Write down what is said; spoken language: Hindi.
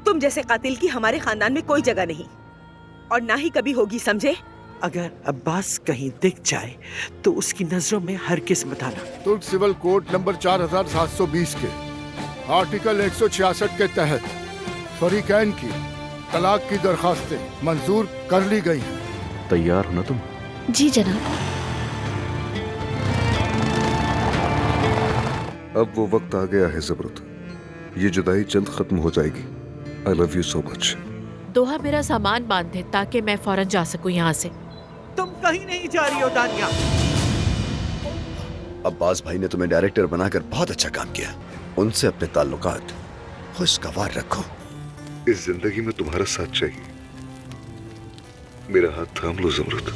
तुम जैसे कातिल की हमारे खानदान में कोई जगह नहीं और ना ही कभी होगी, समझे? अगर अब्बास कहीं दिख जाए तो उसकी नजरों में हरगिज़ मत आना। तुर्क सिविल कोड नंबर 4720 के आर्टिकल 166 के तहत फरीकैन की तलाक की दरखास्तें मंजूर कर ली गई हैं। तैयार हो ना तुम? जी जनाब। अब वो वक्त आ गया है ज़मरुद, ये जुदाई जल्द खत्म हो जाएगी। I love you so much. दोहा मेरा सामान बांध दे ताकि मैं फौरन जा सकूं यहाँ से। तुम कहीं नहीं जा रही हो दानिया। अब्बास भाई ने तुम्हें डायरेक्टर बनाकर बहुत अच्छा काम किया। उनसे अपने ताल्लुकात खुशगवार रखो। इस जिंदगी में तुम्हारा साथ चाहिए। मेरा हाथ थाम लो ज़मरुद।